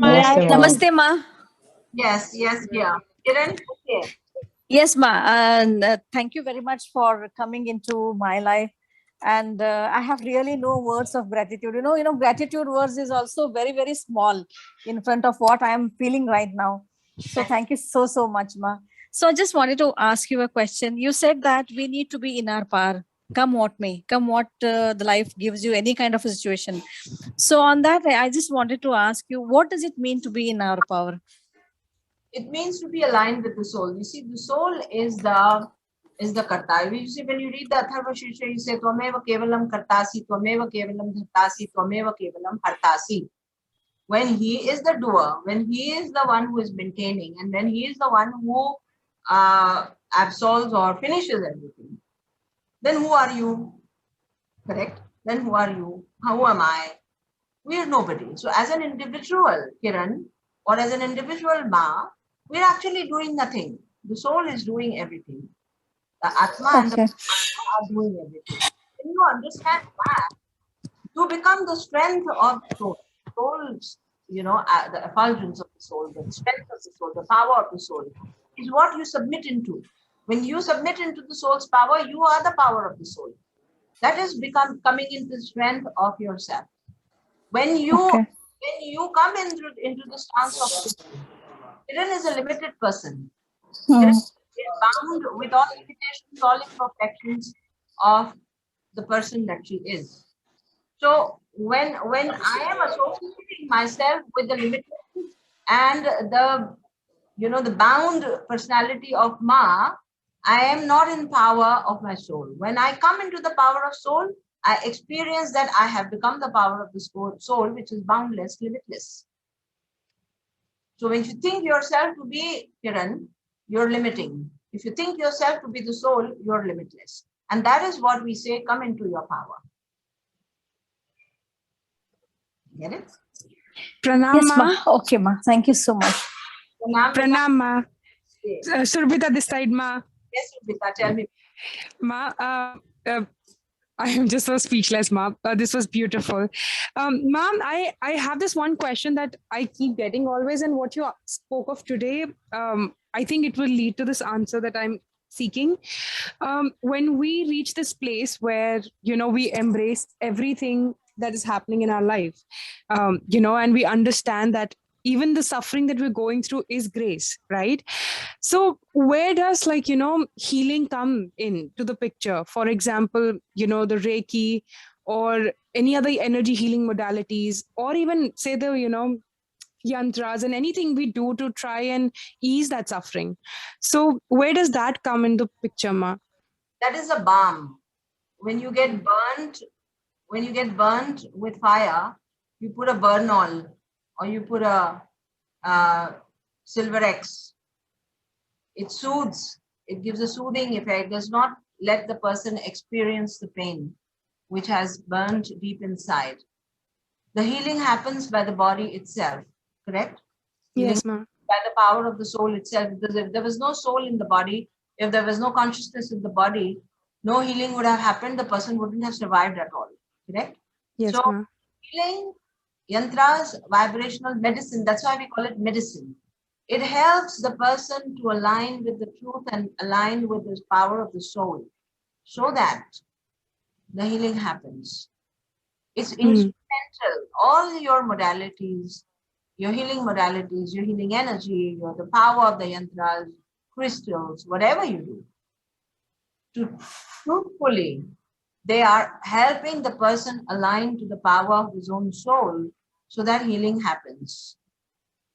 Namaste, Ma. Yes, yes, yeah. Kiran? Okay. Yes, Ma. Thank you very much for coming into my life. And I have really no words of gratitude. Gratitude words is also very, very small in front of what I am feeling right now. So thank you so, so much, Ma. So I just wanted to ask you a question. You said that we need to be in our power, come what may, come what the life gives you, any kind of a situation. So on that, I just wanted to ask you, what does it mean to be in our power? It means to be aligned with the soul. You see, the soul is the karta. You see, when you read the Atharva Shirksha, you say, Tvameva kevalam kartasi, Tvameva kevalam dhartasi, Tvameva kevalam hartasi. When he is the doer, when he is the one who is maintaining, and when he is the one who absolves or finishes everything, then who are you? Correct? Then who are you? Who am I? We are nobody. So as an individual, Kiran, or as an individual Ma, we're actually doing nothing. The soul is doing everything. The Atma and the Atma are doing everything. When you understand that, you become the strength of the soul. Soul's, the effulgence of the soul, the strength of the soul, the power of the soul is what you submit into. When you submit into the soul's power, you are the power of the soul. That is coming into the strength of yourself. When you come into the stance of Kiran is a limited person. Kiran is bound with all limitations, all imperfections of the person that she is. So when I am associating myself with the limitations and the bound personality of Ma, I am not in power of my soul. When I come into the power of soul, I experience that I have become the power of the soul, which is boundless, limitless. So when you think yourself to be Kiran, you're limiting. If you think yourself to be the soul, you're limitless. And that is what we say, come into your power. Get it? Pranam, Yes, Ma. Ma. Okay, Ma. Thank you so much. Pranam, Ma. Surbita this side, Ma. Yes, Surbita, tell me. Ma, I am just so speechless, Ma. This was beautiful. Ma'am, I have this one question that I keep getting always, and what you spoke of today, I think it will lead to this answer that I'm seeking. When we reach this place where, we embrace everything that is happening in our life, and we understand that even the suffering that we're going through is grace, right? So where does healing come into the picture? For example, the Reiki or any other energy healing modalities, or even say the, yantras and anything we do to try and ease that suffering. So where does that come in the picture, Ma? That is a balm. When you get burnt with fire, you put a burnol or you put a Silver X. It soothes. It gives a soothing effect. It does not let the person experience the pain which has burnt deep inside. The healing happens by the body itself, correct? Yes, ma'am. By the power of the soul itself. Because if there was no soul in the body, if there was no consciousness in the body, no healing would have happened. The person wouldn't have survived at all, correct? Yes, so ma'am. Healing, yantras, vibrational medicine, that's why we call it medicine. It helps the person to align with the truth and align with the power of the soul so that the healing happens. It's instrumental. All your modalities, your healing modalities, your healing energy, the power of the yantras, crystals, whatever you do, to truthfully they are helping the person align to the power of his own soul so that healing happens.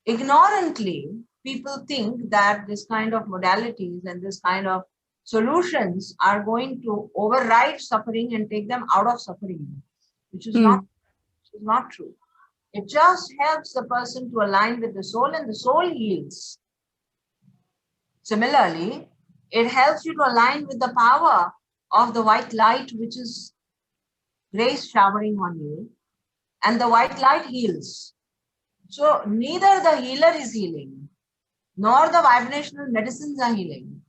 Ignorantly, people think that this kind of modalities and this kind of solutions are going to override suffering and take them out of suffering, which is not true. It just helps the person to align with the soul, and the soul heals. Similarly, it helps you to align with the power of the white light, which is grace showering on you, and the white light heals. So neither the healer is healing, nor the vibrational medicines are healing.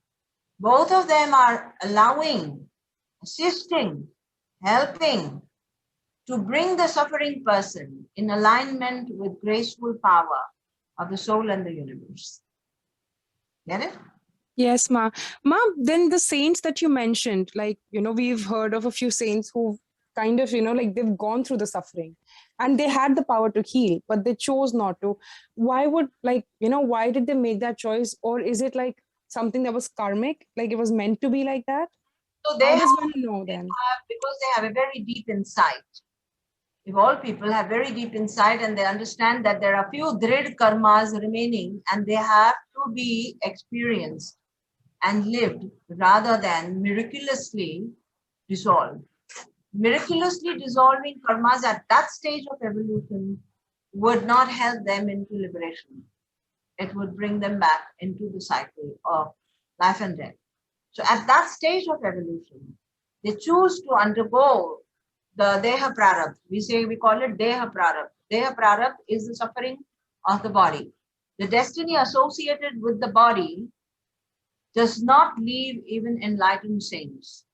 Both of them are allowing, assisting, helping to bring the suffering person in alignment with graceful power of the soul and the universe. Get it? Yes, Ma. Ma, then the saints that you mentioned, like, we've heard of a few saints who kind of, like they've gone through the suffering and they had the power to heal, but they chose not to. Why would, why did they make that choice? Or is it like something that was karmic? Like it was meant to be like that? So they How have, does one know then? because they have a very deep insight. If all people have very deep insight and they understand that there are few drid karmas remaining and they have to be experienced and lived rather than miraculously dissolved. Miraculously dissolving karmas at that stage of evolution would not help them into liberation. It would bring them back into the cycle of life and death. So at that stage of evolution, they choose to undergo the Deha Prarabdha. We call it Deha Prarabdha. Deha Prarabdha is the suffering of the body. The destiny associated with the body does not leave even enlightened saints.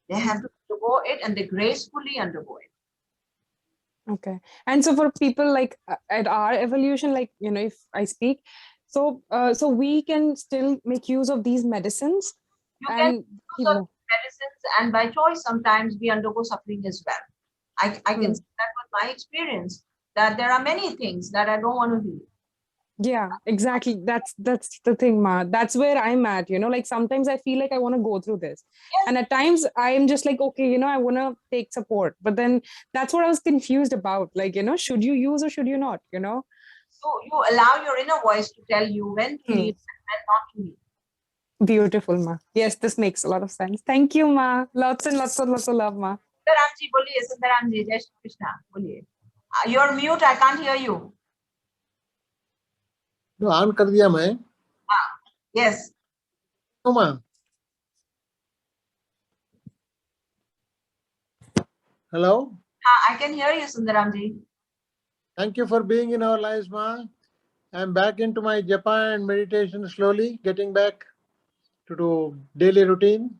They have to undergo it and they gracefully undergo it. Okay. And so for people like at our evolution, like, if I speak, so we can still make use of these medicines. You can use medicines, and by choice, sometimes we undergo suffering as well. I can say that with my experience, that there are many things that I don't want to do. Yeah, exactly. That's the thing, Ma. That's where I'm at, like sometimes I feel like I want to go through this. Yes. And at times I'm just like, okay, I want to take support. But then that's what I was confused about. Like, should you use or should you not, So you allow your inner voice to tell you when to need and not to need. Beautiful, Ma. Yes, this makes a lot of sense. Thank you, Ma. Lots and lots of love, Ma. Sundaramji, boliye, Sundaramji, Jai Shri Krishna, boliye. You're mute, I can't hear you. No, on कर दिया मैं. Yes. Ma. Hello. I can hear you, Sundaramji. Thank you for being in our lives, Ma. I'm back into my japa and meditation slowly, getting back to do daily routine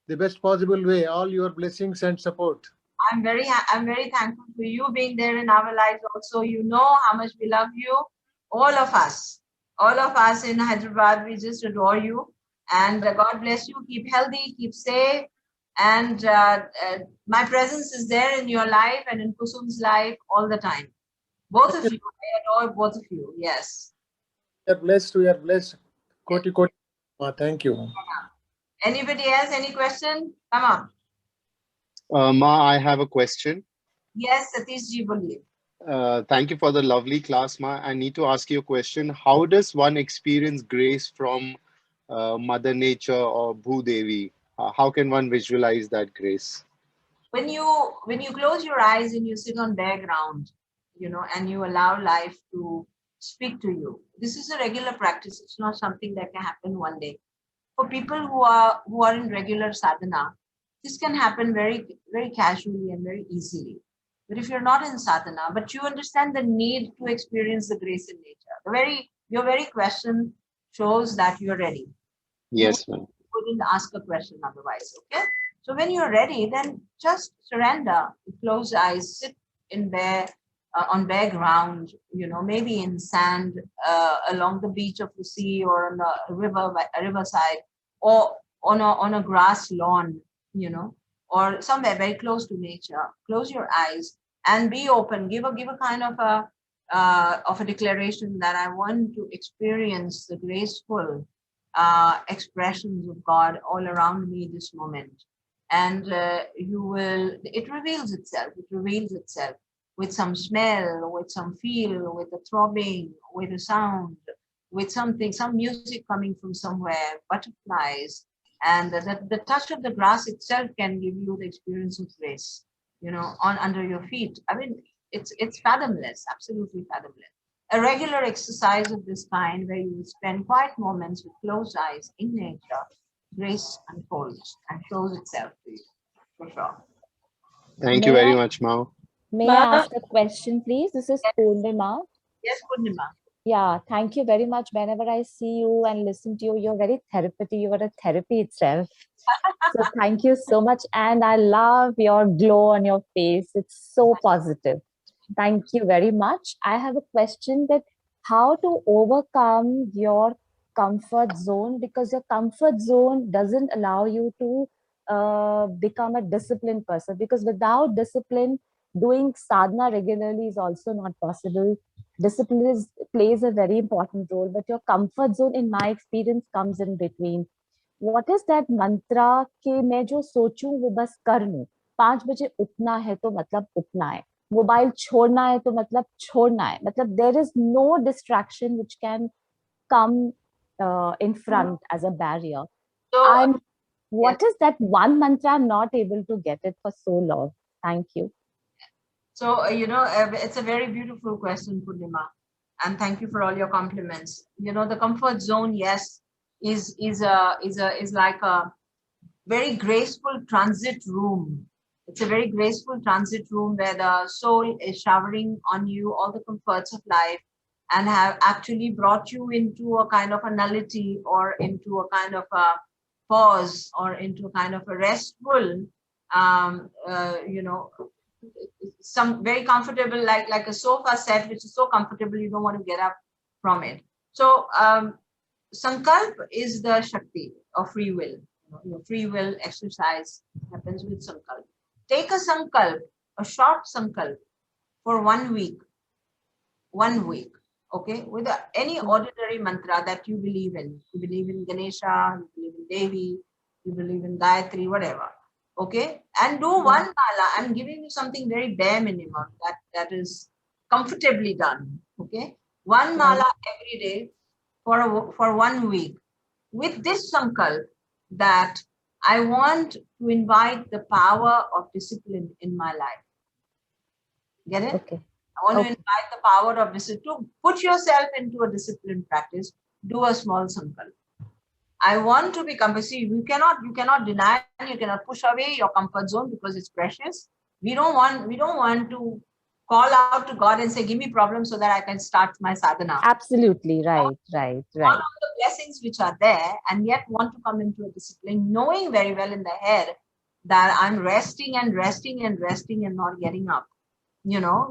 the best possible way. All your blessings and support. I'm very thankful for you being there in our lives also. You know how much we love you. All of us in Hyderabad, we just adore you. And God bless you. Keep healthy, keep safe. And my presence is there in your life and in Kusum's life all the time. Both of you, I adore both of you. Yes. We are blessed. We are blessed. Koti koti. Ma, thank you. Anybody else? Any question? Come on. Ma, I have a question. Yes, Satish ji, boliye. Thank you for the lovely class, Ma. I need to ask you a question. How does one experience grace from Mother Nature or Bhudevi? How can one visualize that grace? When you close your eyes and you sit on bare ground, and you allow life to speak to you. This is a regular practice. It's not something that can happen one day. For people who are in regular sadhana, this can happen very, very casually and very easily. But if you're not in sadhana, but you understand the need to experience the grace in nature, your very question shows that you're ready. Yes, ma'am. You wouldn't ask a question otherwise, okay? So when you're ready, then just surrender, close eyes, sit in on bare ground, maybe in sand along the beach of the sea or on a riverside, or on a grass lawn, or somewhere very close to nature. Close your eyes and be open. Give a kind of a declaration that I want to experience the graceful expressions of God all around me this moment. and it reveals itself. It reveals itself with some smell, with some feel, with a throbbing, with a sound, with something, some music coming from somewhere, butterflies, and the touch of the grass itself can give you the experience of grace, on under your feet. I mean, it's fathomless, absolutely fathomless. A regular exercise of this kind, where you spend quiet moments with closed eyes in nature, grace unfolds and shows itself to you, for sure. Thank you very much, Ma. May I ask a question, please? This is Purnima. Yes, Purnima. Yeah, thank you very much. Whenever I see you and listen to you, you're very therapeutic. You are a therapy itself. So thank you so much. And I love your glow on your face. It's so positive. Thank you very much. I have a question that how to overcome your comfort zone, because your comfort zone doesn't allow you to become a disciplined person, because without discipline, doing sadhana regularly is also not possible. Discipline plays a very important role, but your comfort zone, in my experience, comes in between. What is that mantra कि मैं जो सोचूं वो बस कर लूं? 5 बजे उठना है तो मतलब उठना है, मोबाइल छोड़ना है तो मतलब छोड़ना है, मतलब there is no distraction which can come in front as a barrier. So, what is that one mantra? I'm not able to get it for so long. Thank you. So, it's a very beautiful question, Purnima, and thank you for all your compliments. The comfort zone, yes, is like a very graceful transit room. It's a very graceful transit room where the soul is showering on you all the comforts of life, and have actually brought you into a kind of a nullity, or into a kind of a pause, or into a kind of a restful, some very comfortable, like a sofa set, which is so comfortable you don't want to get up from it. So sankalp is the shakti of free will. Your free will exercise happens with sankalp. Take a sankalp, a short sankalp, for 1 week. 1 week, okay, with any ordinary mantra that you believe in. You believe in Ganesha, you believe in Devi, you believe in Gayatri, whatever. Okay, and do one mala. I'm giving you something very bare minimum that is comfortably done. Okay, one mala every day for 1 week, with this sankalp that I want to invite the power of discipline in my life. Get it? Okay. I want to invite the power of discipline. To put yourself into a disciplined practice, do a small sankalp. I want to become, see, you cannot deny, you cannot push away your comfort zone because it's precious. We don't want to call out to God and say, give me problems so that I can start my sadhana. Absolutely, right. All of the blessings which are there, and yet want to come into a discipline, knowing very well in the head that I'm resting and resting and resting and not getting up.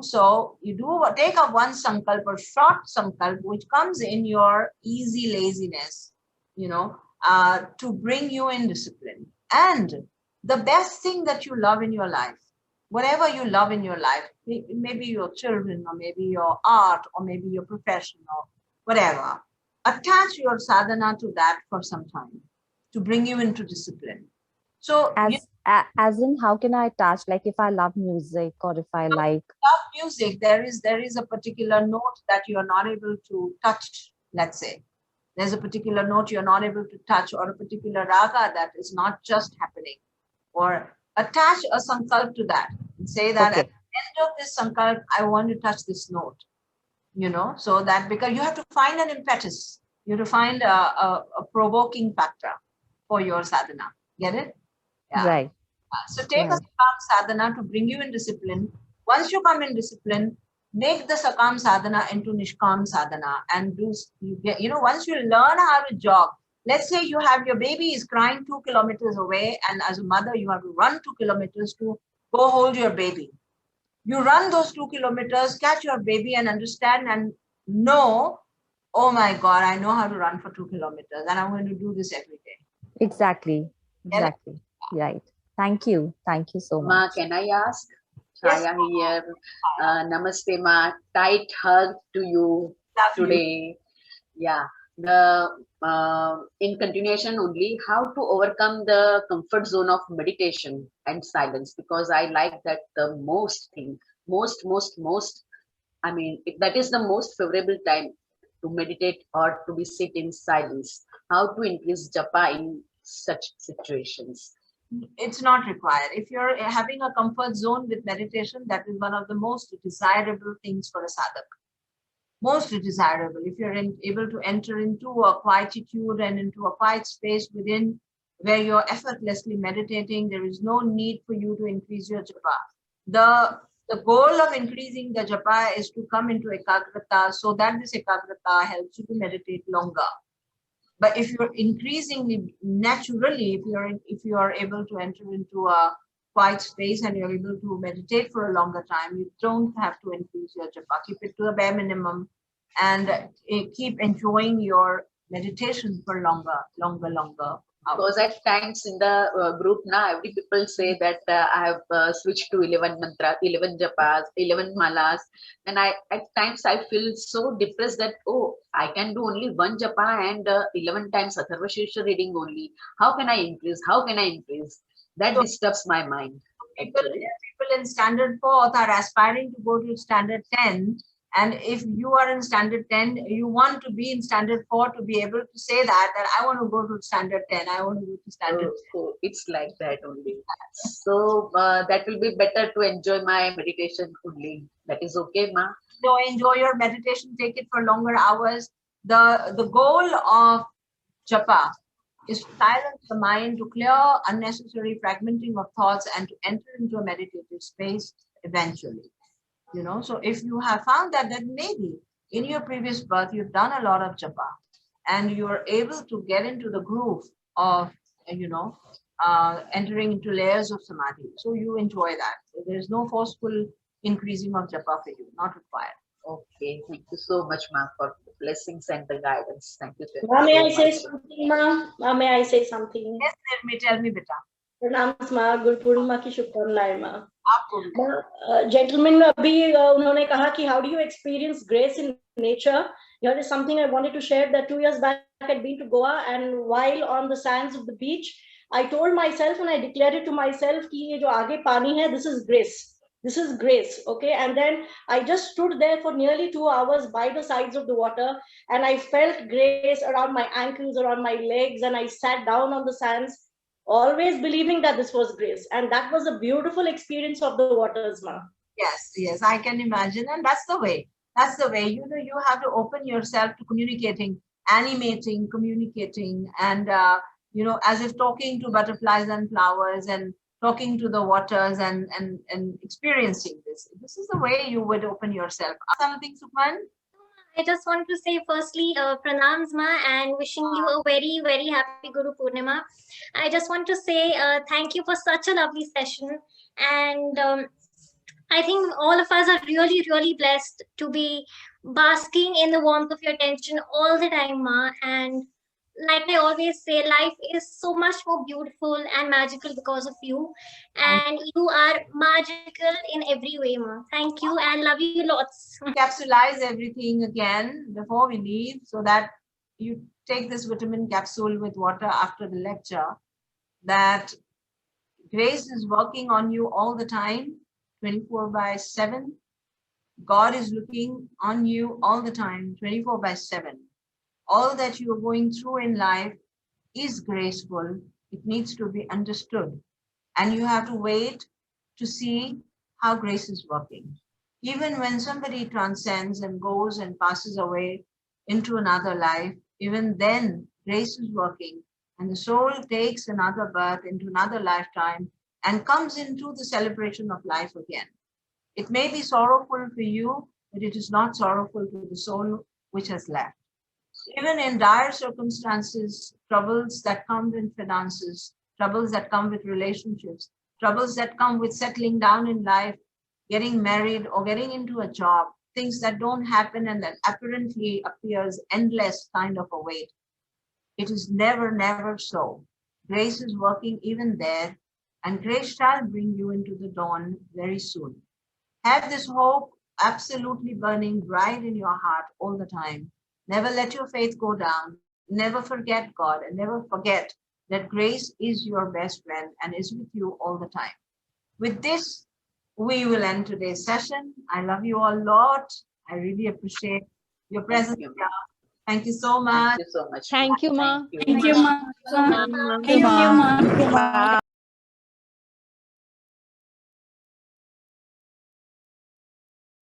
So you take up one sankalp, or short sankalp, which comes in your easy laziness, to bring you in discipline. And the best thing that you love in your life, whatever you love in your life, maybe your children, or maybe your art, or maybe your profession, or whatever, attach your sadhana to that for some time to bring you into discipline. So as in, how can I attach? Like if I love music, or if I like music, there is a particular note that you are not able to touch. Let's say there's a particular note you're not able to touch, or a particular raga that is not just happening, or attach a sankalp to that and say that at the end of this sankalp, I want to touch this note. So that, because you have to find an impetus, you have to find a provoking factor for your sadhana. Get it? Yeah. Right. So take a sakam sadhana to bring you in discipline. Once you come in discipline, make the sakam sadhana into nishkam sadhana, and once you learn how to jog. Let's say you have your baby is crying 2 kilometers away, and as a mother, you have to run 2 kilometers to go hold your baby. You run those 2 kilometers, catch your baby, and understand and know, oh my God, I know how to run for 2 kilometers, and I'm going to do this every day. Exactly. Right. Thank you so much. Ma, can I ask? Yes, Chaya here. Namaste, Ma. Tight hug to you today. Yeah. in continuation only, how to overcome the comfort zone of meditation and silence, because I like that the most thing, most. I mean, that is the most favorable time to meditate or to be sit in silence. How to increase japa in such situations? It's not required. If you're having a comfort zone with meditation, that is one of the most desirable things for a sadhak. Most desirable. If you're able to enter into a quietude and into a quiet space within where you're effortlessly meditating, there is no need for you to increase your japa. The goal of increasing the japa is to come into ekagrata, so that this ekagrata helps you to meditate longer. But if you're increasingly naturally, if you are able to enter into a quiet space and you're able to meditate for a longer time, you don't have to increase your japa. Keep it to a bare minimum and keep enjoying your meditation for longer. Because at times in the group now, every people say that I have switched to 11 mantra, 11 japas, 11 malas, and at times I feel so depressed that, oh, I can do only one japa and 11 times Atharva Shirsha reading only. How can I increase? That disturbs my mind. People in standard 4th are aspiring to go to standard 10. And if you are in standard 10, you want to be in standard 4 to be able to say that I want to go to standard 10. I want to go to standard 10. So it's like that only. So that will be better to enjoy my meditation only. That is okay, ma? So enjoy your meditation. Take it for longer hours. The goal of japa is to silence the mind, to clear unnecessary fragmenting of thoughts, and to enter into a meditative space eventually. So if you have found that maybe in your previous birth you've done a lot of japa and you're able to get into the groove of entering into layers of samadhi, so you enjoy that. So there is no forceful increasing of japa for you, not required. Okay, thank you so much, ma, for the blessings and the guidance. Thank you. May I say something, ma? May I say something? Yes, tell me, beta. प्रणाम माँ, गुरु पूर्णिमा की शुभकामनाएं माँ. Gentlemen, अभी उन्होंने कहा कि how do you experience grace in nature? Here is something I wanted to share. That 2 years back I had been to Goa, and while on the sands of the beach, I told myself and I declared it to myself कि ये जो आगे पानी है, this is grace. This is grace, okay? And then I just stood there for nearly 2 hours by the sides of the water, and I felt grace around my ankles, around my legs, and I sat down on the sands, always believing that this was grace. And that was a beautiful experience of the waters, ma. Yes, I can imagine. And that's the way. You have to open yourself to communicating, animating, communicating, and, as if talking to butterflies and flowers and talking to the waters and experiencing this. This is the way you would open yourself. Something, Suman? I just want to say firstly, pranams ma, and wishing you a very, very happy Guru Purnima. I just want to say thank you for such a lovely session. And I think all of us are really, really blessed to be basking in the warmth of your attention all the time, ma. And like I always say, life is so much more beautiful and magical because of you. And you are magical in every way, ma. Thank you and love you lots. Capsulize everything again before we leave, so that you take this vitamin capsule with water after the lecture, that grace is working on you all the time, 24/7. God is looking on you all the time, 24/7. All that you are going through in life is graceful. It needs to be understood. And you have to wait to see how grace is working. Even when somebody transcends and goes and passes away into another life, even then grace is working. And the soul takes another birth into another lifetime and comes into the celebration of life again. It may be sorrowful for you, but it is not sorrowful to the soul which has left. Even in dire circumstances, troubles that come with finances, troubles that come with relationships, troubles that come with settling down in life, getting married or getting into a job, things that don't happen and that apparently appears endless kind of a weight. It is never, never so. Grace is working even there, and grace shall bring you into the dawn very soon. Have this hope absolutely burning bright in your heart all the time, Never let your faith go down. Never forget God, and never forget that grace is your best friend and is with you all the time. With this, we will end today's session. I love you all a lot. I really appreciate your presence here. Thank you so much. Thank you so much. Thank you, Ma. Thank you, Ma. Thank you, Ma. Bye.